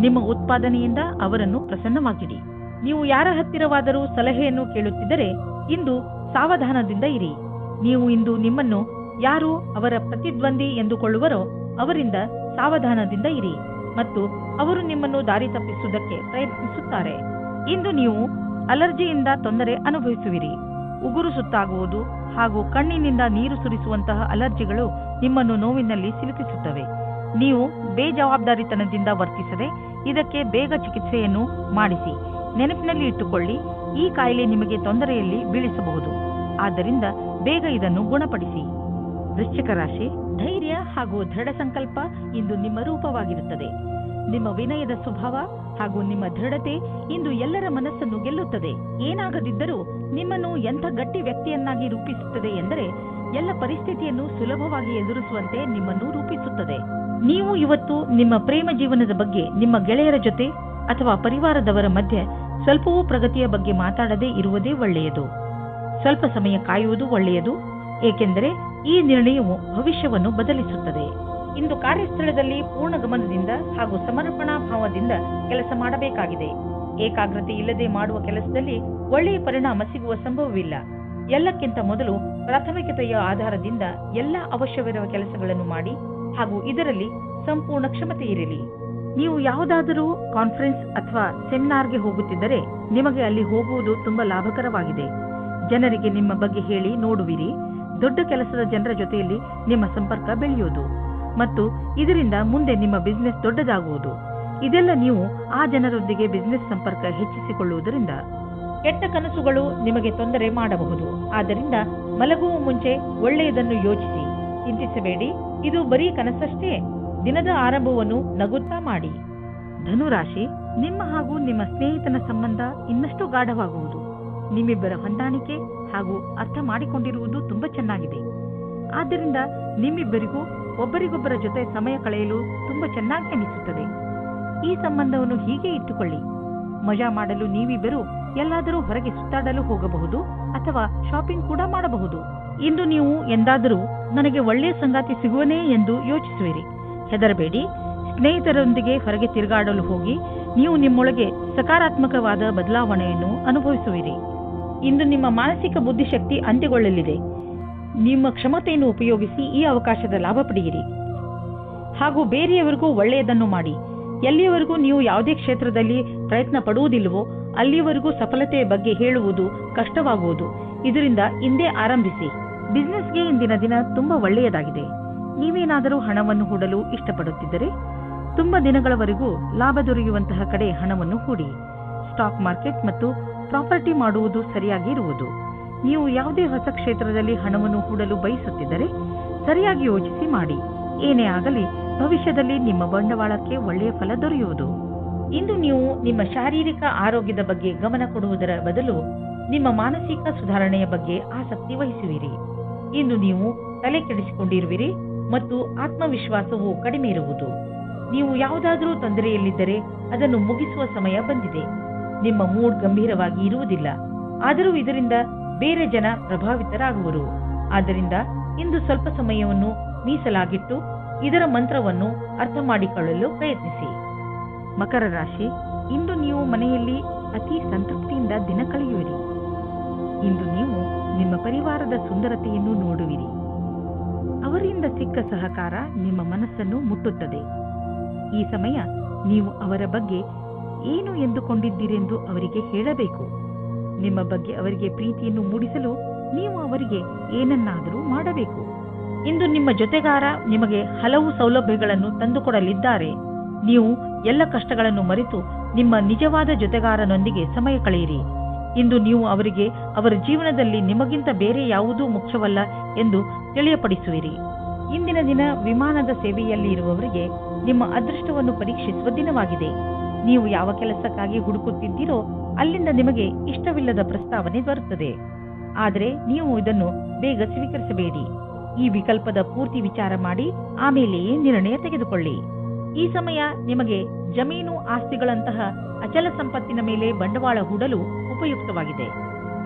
S2: ನಿಮ್ಮ ಉತ್ಪಾದನೆಯಿಂದ ಅವರನ್ನು ಪ್ರಸನ್ನವಾಗಿಡಿ. ನೀವು ಯಾರ ಹತ್ತಿರವಾದರೂ ಸಲಹೆಯನ್ನು ಕೇಳುತ್ತಿದ್ದರೆ ಇಂದು ಸಾವಧಾನದಿಂದ ಇರಿ. ನೀವು ಇಂದು ನಿಮ್ಮನ್ನು ಯಾರು ಅವರ ಪ್ರತಿದ್ವಂದಿ ಎಂದುಕೊಳ್ಳುವರೋ ಅವರಿಂದ ಸಾವಧಾನದಿಂದ ಇರಿ ಮತ್ತು ಅವರು ನಿಮ್ಮನ್ನು ದಾರಿ ತಪ್ಪಿಸುವುದಕ್ಕೆ ಪ್ರಯತ್ನಿಸುತ್ತಾರೆ. ಇಂದು ನೀವು ಅಲರ್ಜಿಯಿಂದ ತೊಂದರೆ ಅನುಭವಿಸುವಿರಿ. ಉಗುರು ಸುತ್ತಾಗುವುದು ಹಾಗೂ ಕಣ್ಣಿನಿಂದ ನೀರು ಸುರಿಸುವಂತಹ ಅಲರ್ಜಿಗಳು ನಿಮ್ಮನ್ನು ನೋವಿನಲ್ಲಿ ಸಿಲುಕಿಸುತ್ತವೆ. ನೀವು ಬೇಜವಾಬ್ದಾರಿತನದಿಂದ ವರ್ತಿಸದೆ ಇದಕ್ಕೆ ಬೇಗ ಚಿಕಿತ್ಸೆಯನ್ನು ಮಾಡಿಸಿ. ನೆನಪಿನಲ್ಲಿ ಇಟ್ಟುಕೊಳ್ಳಿ, ಈ ಕಾಯಿಲೆ ನಿಮಗೆ ತೊಂದರೆಯಲ್ಲಿ ಬೀಳಿಸಬಹುದು. ಆದ್ದರಿಂದ ಬೇಗ ಇದನ್ನು ಗುಣಪಡಿಸಿ. ವೃಶ್ಚಿಕ ರಾಶಿ, ಧೈರ್ಯ ಹಾಗೂ ದೃಢ ಸಂಕಲ್ಪ ಇಂದು ನಿಮ್ಮ ರೂಪವಾಗಿರುತ್ತದೆ. ನಿಮ್ಮ ವಿನಯದ ಸ್ವಭಾವ ಹಾಗೂ ನಿಮ್ಮ ದೃಢತೆ ಇಂದು ಎಲ್ಲರ ಮನಸ್ಸನ್ನು ಗೆಲ್ಲುತ್ತದೆ. ಏನಾಗದಿದ್ದರೂ ನಿಮ್ಮನ್ನು ಎಂಥ ಗಟ್ಟಿ ವ್ಯಕ್ತಿಯನ್ನಾಗಿ ರೂಪಿಸುತ್ತದೆ ಎಂದರೆ ಎಲ್ಲ ಪರಿಸ್ಥಿತಿಯನ್ನು ಸುಲಭವಾಗಿ ಎದುರಿಸುವಂತೆ ನಿಮ್ಮನ್ನು ರೂಪಿಸುತ್ತದೆ. ನೀವು ಇವತ್ತು ನಿಮ್ಮ ಪ್ರೇಮ ಜೀವನದ ಬಗ್ಗೆ ನಿಮ್ಮ ಗೆಳೆಯರ ಜೊತೆ ಅಥವಾ ಪರಿವಾರದವರ ಮಧ್ಯೆ ಸ್ವಲ್ಪವೂ ಪ್ರಗತಿಯ ಬಗ್ಗೆ ಮಾತಾಡದೇ ಇರುವುದೇ ಒಳ್ಳೆಯದು. ಸ್ವಲ್ಪ ಸಮಯ ಕಾಯುವುದು ಒಳ್ಳೆಯದು, ಏಕೆಂದರೆ ಈ ನಿರ್ಣಯವು ಭವಿಷ್ಯವನ್ನು ಬದಲಿಸುತ್ತದೆ. ಇಂದು ಕಾರ್ಯಸ್ಥಳದಲ್ಲಿ ಪೂರ್ಣ ಗಮನದಿಂದ ಹಾಗೂ ಸಮರ್ಪಣಾ ಭಾವದಿಂದ ಕೆಲಸ ಮಾಡಬೇಕಾಗಿದೆ. ಏಕಾಗ್ರತೆ ಇಲ್ಲದೆ ಮಾಡುವ ಕೆಲಸದಲ್ಲಿ ಒಳ್ಳೆಯ ಪರಿಣಾಮ ಸಿಗುವ ಸಂಭವವಿಲ್ಲ. ಎಲ್ಲಕ್ಕಿಂತ ಮೊದಲು ಪ್ರಾಥಮಿಕತೆಯ ಆಧಾರದಿಂದ ಎಲ್ಲ ಅವಶ್ಯವಿರುವ ಕೆಲಸಗಳನ್ನು ಮಾಡಿ ಹಾಗೂ ಇದರಲ್ಲಿ ಸಂಪೂರ್ಣ ಕ್ಷಮತೆ ಇರಲಿ. ನೀವು ಯಾವುದಾದರೂ ಕಾನ್ಫರೆನ್ಸ್ ಅಥವಾ ಸೆಮಿನಾರ್ಗೆ ಹೋಗುತ್ತಿದ್ದರೆ ನಿಮಗೆ ಅಲ್ಲಿ ಹೋಗುವುದು ತುಂಬಾ ಲಾಭಕರವಾಗಿದೆ. ಜನರಿಗೆ ನಿಮ್ಮ ಬಗ್ಗೆ ಹೇಳಿ ನೋಡುವಿರಿ. ದೊಡ್ಡ ಕೆಲಸದ ಜನರ ಜೊತೆಯಲ್ಲಿ ನಿಮ್ಮ ಸಂಪರ್ಕ ಬೆಳೆಯುವುದು ಮತ್ತು ಇದರಿಂದ ಮುಂದೆ ನಿಮ್ಮ ಬಿಸಿನೆಸ್ ದೊಡ್ಡದಾಗುವುದು. ಇದೆಲ್ಲ ನೀವು ಆ ಜನರೊಂದಿಗೆ ಬಿಸಿನೆಸ್ ಸಂಪರ್ಕ ಹೆಚ್ಚಿಸಿಕೊಳ್ಳುವುದರಿಂದ. ಕೆಟ್ಟ ಕನಸುಗಳು ನಿಮಗೆ ತೊಂದರೆ ಮಾಡಬಹುದು. ಆದ್ದರಿಂದ ಮಲಗುವ ಮುಂಚೆ ಒಳ್ಳೆಯದನ್ನು ಯೋಚಿಸಿ, ಚಿಂತಿಸಬೇಡಿ. ಇದು ಬರೀ ಕನಸಷ್ಟೇ. ದಿನದ ಆರಂಭವನ್ನು ನಗುತ್ತಾ ಮಾಡಿ. ಧನುರಾಶಿ, ನಿಮ್ಮ ಹಾಗೂ ನಿಮ್ಮ ಸ್ನೇಹಿತನ ಸಂಬಂಧ ಇನ್ನಷ್ಟು ಗಾಢವಾಗುವುದು. ನಿಮ್ಮಿಬ್ಬರ ಹೊಂದಾಣಿಕೆ ಹಾಗೂ ಅರ್ಥ ಮಾಡಿಕೊಂಡಿರುವುದು ತುಂಬಾ ಚೆನ್ನಾಗಿದೆ. ಆದ್ದರಿಂದ ನಿಮ್ಮಿಬ್ಬರಿಗೂ ಒಬ್ಬರಿಗೊಬ್ಬರ ಜೊತೆ ಸಮಯ ಕಳೆಯಲು ತುಂಬಾ ಚೆನ್ನಾಗಿ ಅನಿಸುತ್ತದೆ. ಈ ಸಂಬಂಧವನ್ನು ಹೀಗೆ ಇಟ್ಟುಕೊಳ್ಳಿ. ಮಜಾ ಮಾಡಲು ನೀವಿಬ್ಬರು ಎಲ್ಲಾದರೂ ಹೊರಗೆ ಸುತ್ತಾಡಲು ಹೋಗಬಹುದು ಅಥವಾ ಶಾಪಿಂಗ್ ಕೂಡ ಮಾಡಬಹುದು. ಇಂದು ನೀವು ಎಂದಾದರೂ ನನಗೆ ಒಳ್ಳೆಯ ಸಂಗಾತಿ ಸಿಗುವನೇ ಎಂದು ಯೋಚಿಸುವಿರಿ. ಹೆದರಬೇಡಿ. ಸ್ನೇಹಿತರೊಂದಿಗೆ ಹೊರಗೆ ತಿರುಗಾಡಲು ಹೋಗಿ ನೀವು ನಿಮ್ಮೊಳಗೆ ಸಕಾರಾತ್ಮಕವಾದ ಬದಲಾವಣೆಯನ್ನು ಅನುಭವಿಸುವಿರಿ. ಇಂದು ನಿಮ್ಮ ಮಾನಸಿಕ ಬುದ್ಧಿಶಕ್ತಿ ಅಂತ್ಯಗೊಳ್ಳಲಿದೆ. ನಿಮ್ಮ ಕ್ಷಮತೆಯನ್ನು ಉಪಯೋಗಿಸಿ ಈ ಅವಕಾಶದ ಲಾಭ ಪಡೆಯಿರಿ ಹಾಗೂ ಬೇರೆಯವರಿಗೂ ಒಳ್ಳೆಯದನ್ನು ಮಾಡಿ. ಎಲ್ಲಿಯವರೆಗೂ ನೀವು ಯಾವುದೇ ಕ್ಷೇತ್ರದಲ್ಲಿ ಪ್ರಯತ್ನ ಪಡುವುದಿಲ್ಲವೋ ಅಲ್ಲಿಯವರೆಗೂ ಸಫಲತೆಯ ಬಗ್ಗೆ ಹೇಳುವುದು ಕಷ್ಟವಾಗುವುದು. ಇದರಿಂದ ಹಿಂದೆ ಆರಂಭಿಸಿ. ಬಿಸಿನೆಸ್ಗೆ ಇಂದಿನ ದಿನ ತುಂಬಾ ಒಳ್ಳೆಯದಾಗಿದೆ. ನೀವೇನಾದರೂ ಹಣವನ್ನು ಹೂಡಲು ಇಷ್ಟಪಡುತ್ತಿದ್ದರೆ ತುಂಬಾ ದಿನಗಳವರೆಗೂ ಲಾಭ ದೊರೆಯುವಂತಹ ಕಡೆ ಹಣವನ್ನು ಹೂಡಿ. ಸ್ಟಾಕ್ ಮಾರ್ಕೆಟ್ ಮತ್ತು ಪ್ರಾಪರ್ಟಿ ಮಾಡುವುದು ಸರಿಯಾಗಿ ಇರುವುದು. ನೀವು ಯಾವುದೇ ಹೊಸ ಕ್ಷೇತ್ರದಲ್ಲಿ ಹಣವನ್ನು ಹೂಡಲು ಬಯಸುತ್ತಿದ್ದರೆ ಸರಿಯಾಗಿ ಯೋಚಿಸಿ ಮಾಡಿ. ಏನೇ ಆಗಲಿ ಭವಿಷ್ಯದಲ್ಲಿ ನಿಮ್ಮ ಬಂಡವಾಳಕ್ಕೆ ಒಳ್ಳೆಯ ಫಲ ದೊರೆಯುವುದು. ಇಂದು ನೀವು ನಿಮ್ಮ ಶಾರೀರಿಕ ಆರೋಗ್ಯದ ಬಗ್ಗೆ ಗಮನ ಕೊಡುವುದರ ಬದಲು ನಿಮ್ಮ ಮಾನಸಿಕ ಸುಧಾರಣೆಯ ಬಗ್ಗೆ ಆಸಕ್ತಿ ವಹಿಸುವಿರಿ. ಇಂದು ನೀವು ತಲೆ ಕೆಡಿಸಿಕೊಂಡಿರುವಿರಿ ಮತ್ತು ಆತ್ಮವಿಶ್ವಾಸವು ಕಡಿಮೆ ಇರುವುದು. ನೀವು ಯಾವುದಾದರೂ ತೊಂದರೆಯಲ್ಲಿದ್ದರೆ ಅದನ್ನು ಮುಗಿಸುವ ಸಮಯ ಬಂದಿದೆ. ನಿಮ್ಮ ಮೂಡ್ ಗಂಭೀರವಾಗಿ ಇರುವುದಿಲ್ಲ, ಆದರೂ ಇದರಿಂದ ಬೇರೆ ಜನ ಪ್ರಭಾವಿತರಾಗುವರು. ಆದ್ದರಿಂದ ಇಂದು ಸ್ವಲ್ಪ ಸಮಯವನ್ನು ಮೀಸಲಾಗಿಟ್ಟು ಇದರ ಮಂತ್ರವನ್ನು ಅರ್ಥ ಮಾಡಿಕೊಳ್ಳಲು ಪ್ರಯತ್ನಿಸಿ. ಮಕರ ರಾಶಿ, ಇಂದು ನೀವು ಮನೆಯಲ್ಲಿ ಅತಿ ಸಂತೃಪ್ತಿಯಿಂದ ದಿನ ಕಳೆಯುವಿರಿ. ಇಂದು ನೀವು ನಿಮ್ಮ ಪರಿವಾರದ ಸುಂದರತೆಯನ್ನು ನೋಡುವಿರಿ. ಅವರಿಂದ ಸಿಕ್ಕ ಸಹಕಾರ ನಿಮ್ಮ ಮನಸ್ಸನ್ನು ಮುಟ್ಟುತ್ತದೆ. ಈ ಸಮಯ ನೀವು ಅವರ ಬಗ್ಗೆ ಏನು ಎಂದುಕೊಂಡಿದ್ದೀರೆಂದು ಅವರಿಗೆ ಹೇಳಬೇಕು. ನಿಮ್ಮ ಬಗ್ಗೆ ಅವರಿಗೆ ಪ್ರೀತಿಯನ್ನು ಮೂಡಿಸಲು ನೀವು ಅವರಿಗೆ ಏನನ್ನಾದರೂ ಮಾಡಬೇಕು. ಇಂದು ನಿಮ್ಮ ಜೊತೆಗಾರ ನಿಮಗೆ ಹಲವು ಸೌಲಭ್ಯಗಳನ್ನು ತಂದುಕೊಡಲಿದ್ದಾರೆ. ನೀವು ಎಲ್ಲ ಕಷ್ಟಗಳನ್ನು ಮರೆತು ನಿಮ್ಮ ನಿಜವಾದ ಜೊತೆಗಾರನೊಂದಿಗೆ ಸಮಯ ಕಳೆಯಿರಿ. ಇಂದು ನೀವು ಅವರಿಗೆ ಅವರ ಜೀವನದಲ್ಲಿ ನಿಮಗಿಂತ ಬೇರೆ ಯಾವುದೂ ಮುಖ್ಯವಲ್ಲ ಎಂದು ತಿಳಿಯಪಡಿಸುವಿರಿ. ಇಂದಿನ ದಿನ ವಿಮಾನದ ಸೇವೆಯಲ್ಲಿ ಇರುವವರಿಗೆ ನಿಮ್ಮ ಅದೃಷ್ಟವನ್ನು ಪರೀಕ್ಷಿಸುವ ದಿನವಾಗಿದೆ. ನೀವು ಯಾವ ಕೆಲಸಕ್ಕಾಗಿ ಹುಡುಕುತ್ತಿದ್ದೀರೋ ಅಲ್ಲಿಂದ ನಿಮಗೆ ಇಷ್ಟವಿಲ್ಲದ ಪ್ರಸ್ತಾವನೆ ಬರುತ್ತದೆ. ಆದರೆ ನೀವು ಇದನ್ನು ಬೇಗ ಸ್ವೀಕರಿಸಬೇಡಿ. ಈ ವಿಕಲ್ಪದ ಪೂರ್ತಿ ವಿಚಾರ ಮಾಡಿ ಆಮೇಲೆಯೇ ನಿರ್ಣಯ ತೆಗೆದುಕೊಳ್ಳಿ. ಈ ಸಮಯ ನಿಮಗೆ ಜಮೀನು ಆಸ್ತಿಗಳಂತಹ ಅಚಲ ಸಂಪತ್ತಿನ ಮೇಲೆ ಬಂಡವಾಳ ಹೂಡಲು ಉಪಯುಕ್ತವಾಗಿದೆ.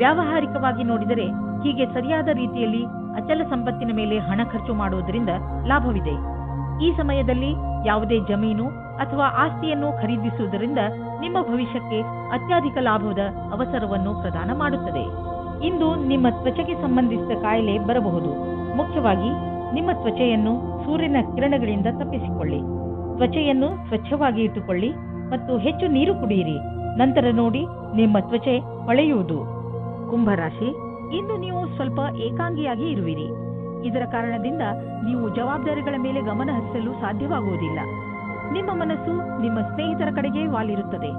S2: ವ್ಯಾವಹಾರಿಕವಾಗಿ ನೋಡಿದರೆ ಹೀಗೆ ಸರಿಯಾದ ರೀತಿಯಲ್ಲಿ ಅಚಲ ಸಂಪತ್ತಿನ ಮೇಲೆ ಹಣ ಖರ್ಚು ಮಾಡುವುದರಿಂದ ಲಾಭವಿದೆ. ಈ ಸಮಯದಲ್ಲಿ ಯಾವುದೇ ಜಮೀನು ಅಥವಾ ಆಸ್ತಿಯನ್ನು ಖರೀದಿಸುವುದರಿಂದ ನಿಮ್ಮ ಭವಿಷ್ಯಕ್ಕೆ ಅತ್ಯಧಿಕ ಲಾಭದ ಅವಸರವನ್ನು ಪ್ರದಾನ ಮಾಡುತ್ತದೆ. ಇಂದು ನಿಮ್ಮ ತ್ವಚೆಗೆ ಸಂಬಂಧಿಸಿದ ಕಾಯಿಲೆ ಬರಬಹುದು. ಮುಖ್ಯವಾಗಿ ನಿಮ್ಮ ತ್ವಚೆಯನ್ನು ಸೂರ್ಯನ ಕಿರಣಗಳಿಂದ ತಪ್ಪಿಸಿಕೊಳ್ಳಿ. ತ್ವಚೆಯನ್ನು ಸ್ವಚ್ಛವಾಗಿ ಇಟ್ಟುಕೊಳ್ಳಿ ಮತ್ತು ಹೆಚ್ಚು ನೀರು ಕುಡಿಯಿರಿ. ನಂತರ ನೋಡಿ ನಿಮ್ಮ ತ್ವಚೆ ಹೊಳೆಯುವುದು. ಕುಂಭರಾಶಿ, ಇಂದು ನೀವು ಸ್ವಲ್ಪ ಏಕಾಂಗಿಯಾಗಿ ಇರುವಿರಿ. ಇದರ ಕಾರಣದಿಂದ ನೀವು ಜವಾಬ್ದಾರಿಗಳ ಮೇಲೆ ಗಮನ ಹರಿಸಲು ಸಾಧ್ಯವಾಗುವುದಿಲ್ಲ. ನಿಮ್ಮ ಮನಸ್ಸು ನಿಮ್ಮ ಸ್ನೇಹಿತರ ಕಡೆಗೆ ವಾಲಿರುತ್ತದೆ.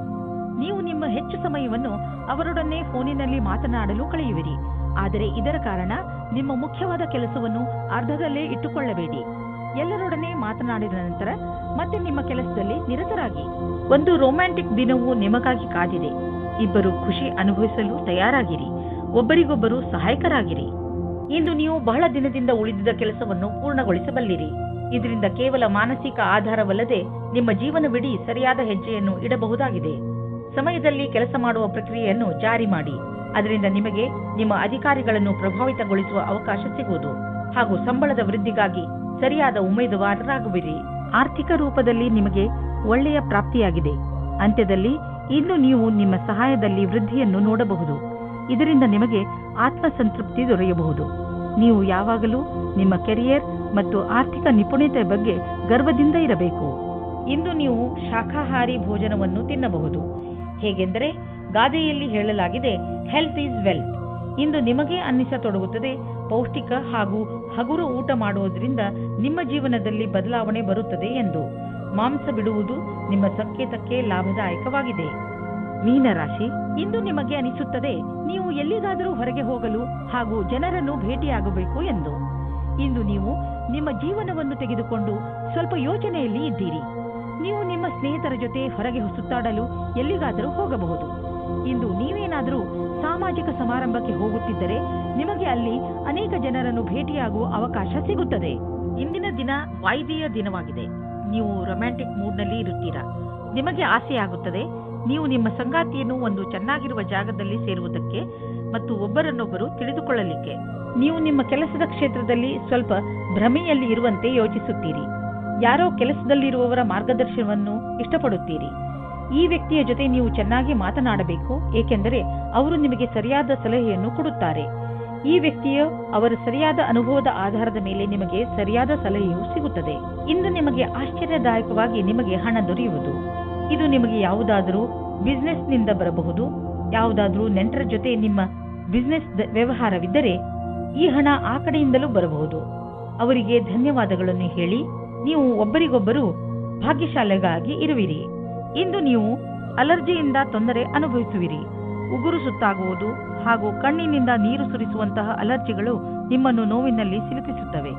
S2: ನೀವು ನಿಮ್ಮ ಹೆಚ್ಚು ಸಮಯವನ್ನು ಅವರೊಡನೆ ಫೋನಿನಲ್ಲಿ ಮಾತನಾಡಲು ಕಳೆಯುವಿರಿ. ಆದರೆ ಇದರ ಕಾರಣ ನಿಮ್ಮ ಮುಖ್ಯವಾದ ಕೆಲಸವನ್ನು ಅರ್ಧದಲ್ಲೇ ಇಟ್ಟುಕೊಳ್ಳಬೇಡಿ. ಎಲ್ಲರೊಡನೆ ಮಾತನಾಡಿದ ನಂತರ ಮತ್ತೆ ನಿಮ್ಮ ಕೆಲಸದಲ್ಲಿ ನಿರತರಾಗಿ. ಒಂದು ರೊಮ್ಯಾಂಟಿಕ್ ದಿನವೂ ನಿಮಗಾಗಿ ಕಾದಿದೆ. ಇಬ್ಬರು ಖುಷಿ ಅನುಭವಿಸಲು ತಯಾರಾಗಿರಿ. ಒಬ್ಬರಿಗೊಬ್ಬರು ಸಹಾಯಕರಾಗಿರಿ. ಇಂದು ನೀವು ಬಹಳ ದಿನದಿಂದ ಉಳಿದಿದ್ದ ಕೆಲಸವನ್ನು ಪೂರ್ಣಗೊಳಿಸಬಲ್ಲಿರಿ. ಇದರಿಂದ ಕೇವಲ ಮಾನಸಿಕ ಆಧಾರವಲ್ಲದೆ ನಿಮ್ಮ ಜೀವನವಿಡೀ ಸರಿಯಾದ ಹೆಜ್ಜೆಯನ್ನು ಇಡಬಹುದಾಗಿದೆ. ಸಮಯದಲ್ಲಿ ಕೆಲಸ ಮಾಡುವ ಪ್ರಕ್ರಿಯೆಯನ್ನು ಜಾರಿ ಮಾಡಿ. ಅದರಿಂದ ನಿಮಗೆ ನಿಮ್ಮ ಅಧಿಕಾರಿಗಳನ್ನು ಪ್ರಭಾವಿತಗೊಳಿಸುವ ಅವಕಾಶ ಸಿಗುವುದು ಹಾಗೂ ಸಂಬಳದ ವೃದ್ಧಿಗಾಗಿ ಸರಿಯಾದ ಉಮೇದುವಾರರಾಗುವಿರಿ. ಆರ್ಥಿಕ ರೂಪದಲ್ಲಿ ನಿಮಗೆ ಒಳ್ಳೆಯ ಪ್ರಾಪ್ತಿಯಾಗಿದೆ. ಅಂತ್ಯದಲ್ಲಿ ಇಂದು ನೀವು ನಿಮ್ಮ ಸಹಾಯದಲ್ಲಿ ವೃದ್ಧಿಯನ್ನು ನೋಡಬಹುದು. ಇದರಿಂದ ನಿಮಗೆ ಆತ್ಮಸಂತೃಪ್ತಿ ದೊರೆಯಬಹುದು. ನೀವು ಯಾವಾಗಲೂ ನಿಮ್ಮ ಕೆರಿಯರ್ ಮತ್ತು ಆರ್ಥಿಕ ನಿಪುಣತೆ ಬಗ್ಗೆ ಗರ್ವದಿಂದ ಇರಬೇಕು. ಇಂದು ನೀವು ಶಾಖಾಹಾರಿ ಭೋಜನವನ್ನು ತಿನ್ನಬಹುದು. ಹೇಗೆಂದರೆ ಗಾದೆಯಲ್ಲಿ ಹೇಳಲಾಗಿದೆ, ಹೆಲ್ತ್ ಈಸ್ ವೆಲ್ತ್. ಇಂದು ನಿಮಗೆ ಅನ್ನಿಸತೊಡಗುತ್ತದೆ ಪೌಷ್ಟಿಕ ಹಾಗೂ ಹಗುರು ಊಟ ಮಾಡುವುದರಿಂದ ನಿಮ್ಮ ಜೀವನದಲ್ಲಿ ಬದಲಾವಣೆ ಬರುತ್ತದೆ ಎಂದು. ಮಾಂಸ ಬಿಡುವುದು ನಿಮ್ಮ ಸಂಕೇತಕ್ಕೆ ಲಾಭದಾಯಕವಾಗಿದೆ. ಮೀನರಾಶಿ, ಇಂದು ನಿಮಗೆ ಅನಿಸುತ್ತದೆ ನೀವು ಎಲ್ಲಿಗಾದರೂ ಹೊರಗೆ ಹೋಗಲು ಹಾಗೂ ಜನರನ್ನು ಭೇಟಿಯಾಗಬೇಕು ಎಂದು. ಇಂದು ನೀವು ನಿಮ್ಮ ಜೀವನವನ್ನು ತೆಗೆದುಕೊಂಡು ಸ್ವಲ್ಪ ಯೋಚನೆಯಲ್ಲಿ ಇದ್ದೀರಿ. ನೀವು ನಿಮ್ಮ ಸ್ನೇಹಿತರ ಜೊತೆ ಹೊರಗೆ ಸುತ್ತಾಡಲು ಎಲ್ಲಿಗಾದರೂ ಹೋಗಬಹುದು. ಇಂದು ನೀವೇನಾದರೂ ಸಾಮಾಜಿಕ ಸಮಾರಂಭಕ್ಕೆ ಹೋಗುತ್ತಿದ್ದರೆ ನಿಮಗೆ ಅಲ್ಲಿ ಅನೇಕ ಜನರನ್ನು ಭೇಟಿಯಾಗುವ ಅವಕಾಶ ಸಿಗುತ್ತದೆ. ಇಂದಿನ ದಿನ ವಾಯ್ದೆಯ ದಿನವಾಗಿದೆ. ನೀವು ರೊಮ್ಯಾಂಟಿಕ್ ಮೂಡ್ನಲ್ಲಿ ಇರುತ್ತೀರಾ. ನಿಮಗೆ ಆಸೆಯಾಗುತ್ತದೆ ನೀವು ನಿಮ್ಮ ಸಂಗಾತಿಯನ್ನು ಒಂದು ಚೆನ್ನಾಗಿರುವ ಜಾಗದಲ್ಲಿ ಸೇರುವುದಕ್ಕೆ ಮತ್ತು ಒಬ್ಬರನ್ನೊಬ್ಬರು ತಿಳಿದುಕೊಳ್ಳಲಿಕ್ಕೆ. ನೀವು ನಿಮ್ಮ ಕೆಲಸದ ಕ್ಷೇತ್ರದಲ್ಲಿ ಸ್ವಲ್ಪ ಭ್ರಮೆಯಲ್ಲಿ ಇರುವಂತೆ ಯೋಚಿಸುತ್ತೀರಿ. ಯಾರೋ ಕೆಲಸದಲ್ಲಿರುವವರ ಮಾರ್ಗದರ್ಶನವನ್ನು ಇಷ್ಟಪಡುತ್ತೀರಿ. ಈ ವ್ಯಕ್ತಿಯ ಜೊತೆ ನೀವು ಚೆನ್ನಾಗಿ ಮಾತನಾಡಬೇಕು, ಏಕೆಂದರೆ ಅವರು ನಿಮಗೆ ಸರಿಯಾದ ಸಲಹೆಯನ್ನು ಕೊಡುತ್ತಾರೆ. ಈ ವ್ಯಕ್ತಿಯು ಅವರ ಸರಿಯಾದ ಅನುಭವದ ಆಧಾರದ ಮೇಲೆ ನಿಮಗೆ ಸರಿಯಾದ ಸಲಹೆಯು ಸಿಗುತ್ತದೆ. ಇಂದು ನಿಮಗೆ ಆಶ್ಚರ್ಯದಾಯಕವಾಗಿ ನಿಮಗೆ ಹಣ ದೊರೆಯುವುದು. ಇದು ನಿಮಗೆ ಯಾವುದಾದರೂ ಬಿಸಿನೆಸ್ನಿಂದ ಬರಬಹುದು. ಯಾವುದಾದ್ರೂ ನೆಂಟರ ಜೊತೆ ನಿಮ್ಮ ಬಿಸಿನೆಸ್ ವ್ಯವಹಾರವಿದ್ದರೆ ಈ ಹಣ ಆ ಕಡೆಯಿಂದಲೂ ಬರಬಹುದು. ಅವರಿಗೆ ಧನ್ಯವಾದಗಳನ್ನು ಹೇಳಿ ನೀವು ಒಬ್ಬರಿಗೊಬ್ಬರು ಭಾಗ್ಯಶಾಲಿಗಾಗಿ ಇರುವಿರಿ. ಇಂದು ನೀವು ಅಲರ್ಜಿಯಿಂದ ತೊಂದರೆ ಅನುಭವಿಸುವಿರಿ. ಉಗುರು ಸುತ್ತಾಗುವುದು ಹಾಗೂ ಕಣ್ಣಿನಿಂದ ನೀರು ಸುರಿಸುವಂತಹ ಅಲರ್ಜಿಗಳು ನಿಮ್ಮನ್ನು ನೋವಿನಲ್ಲಿ ಸಿಲುಕಿಸುತ್ತವೆ.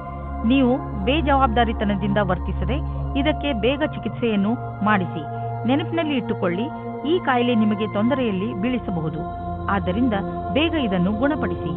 S2: ನೀವು ಬೇಜವಾಬ್ದಾರಿತನದಿಂದ ವರ್ತಿಸದೆ ಇದಕ್ಕೆ ಬೇಗ ಚಿಕಿತ್ಸೆಯನ್ನು ಮಾಡಿಸಿ. ನೆನಪಿನಲ್ಲಿ ಇಟ್ಟುಕೊಳ್ಳಿ, ಈ ಕಾಯಿಲೆ ನಿಮಗೆ ತೊಂದರೆಯಲ್ಲಿ ಬೀಳಿಸಬಹುದು. ಆದ್ದರಿಂದ ಬೇಗ ಇದನ್ನು ಗುಣಪಡಿಸಿ.